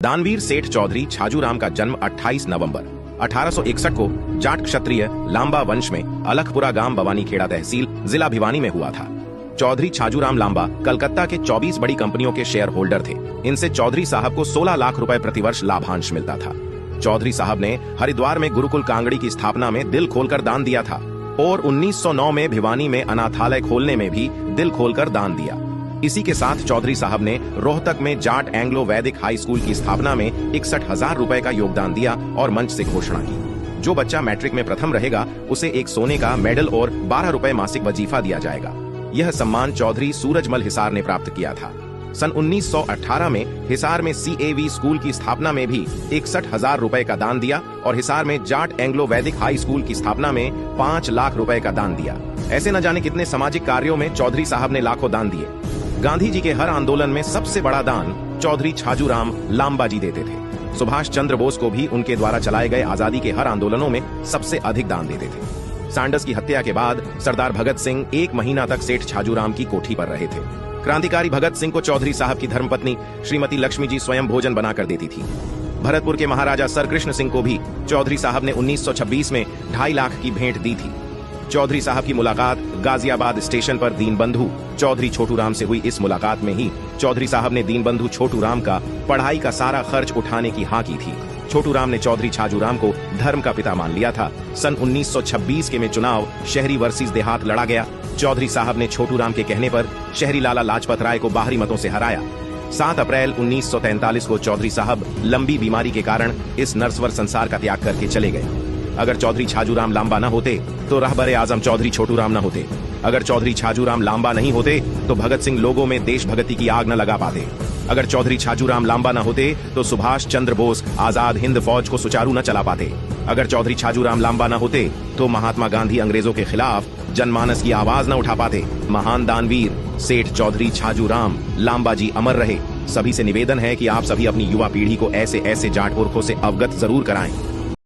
दानवीर सेठ चौधरी छाजूराम का जन्म 28 नवंबर 1861 को जाट क्षत्रिय लांबा वंश में अलखपुरा गांव बवानीखेड़ा तहसील जिला भिवानी में हुआ था। चौधरी छाजूराम लांबा कलकत्ता के 24 बड़ी कंपनियों के शेयर होल्डर थे। इनसे चौधरी साहब को 16 लाख रुपए प्रतिवर्ष लाभांश मिलता था। चौधरी साहब ने हरिद्वार में गुरुकुल कांगड़ी की स्थापना में दिल खोलकर दान दिया था और 1909 में भिवानी में अनाथालय खोलने में भी दिल खोलकर दान दिया। इसी के साथ चौधरी साहब ने रोहतक में जाट एंग्लो वैदिक हाई स्कूल की स्थापना में 61,000 रुपए का योगदान दिया और मंच से घोषणा की, जो बच्चा मैट्रिक में प्रथम रहेगा उसे एक सोने का मेडल और 12 रुपए मासिक वजीफा दिया जाएगा। यह सम्मान चौधरी सूरजमल हिसार ने प्राप्त किया था। सन 1918 में हिसार में CAV स्कूल की स्थापना में भी 61,000 रुपए का दान दिया और हिसार में जाट एंग्लो वैदिक हाई स्कूल की स्थापना में 5 लाख रुपए का दान दिया। ऐसे न जाने कितने सामाजिक कार्यों में चौधरी साहब ने लाखों दान दिए। गांधी जी के हर आंदोलन में सबसे बड़ा दान चौधरी छाजूराम लांबा जी देते थे। सुभाष चंद्र बोस को भी उनके द्वारा चलाए गए आजादी के हर आंदोलनों में सबसे अधिक दान देते थे। सांडस की हत्या के बाद सरदार भगत सिंह 1 महीना तक सेठ छाजूराम की कोठी पर रहे थे। क्रांतिकारी भगत सिंह को चौधरी साहब की धर्मपत्नी श्रीमती लक्ष्मी जी स्वयं भोजन बनाकर देती थी। भरतपुर के महाराजा सर कृष्ण सिंह को भी चौधरी साहब ने 1926 में 2.5 लाख की भेंट दी थी। चौधरी साहब की मुलाकात गाजियाबाद स्टेशन पर दीनबंधु चौधरी छोटूराम से हुई। इस मुलाकात में ही चौधरी साहब ने दीनबंधु छोटूराम का पढ़ाई का सारा खर्च उठाने की हाँ की थी। छोटूराम ने चौधरी छाजूराम को धर्म का पिता मान लिया था। सन 1926 के में चुनाव शहरी वर्सेस देहात लड़ा गया। चौधरी साहब ने छोटूराम के कहने पर शहरी लाला लाजपत राय को बाहरी मतों से हराया। 7 अप्रैल 1943 को चौधरी साहब लंबी बीमारी के कारण इस नरस्वर संसार का त्याग करके चले गए। अगर चौधरी छाजूराम लांबा न होते तो रहबर आजम चौधरी छोटूराम न होते। अगर चौधरी छाजूराम लांबा नहीं होते तो भगत सिंह लोगों में देशभक्ति की आग न लगा पाते। अगर चौधरी छाजूराम लांबा न होते तो सुभाष चंद्र बोस आजाद हिंद फौज को सुचारू न चला पाते। अगर चौधरी छाजूराम लांबा न होते तो महात्मा गांधी अंग्रेजों के खिलाफ जनमानस की आवाज न उठा पाते। महान दानवीर सेठ चौधरी छाजूराम लांबा जी अमर रहे। सभी से निवेदन है कि आप सभी अपनी युवा पीढ़ी को ऐसे जाट पुरखों से अवगत जरूर कराएं।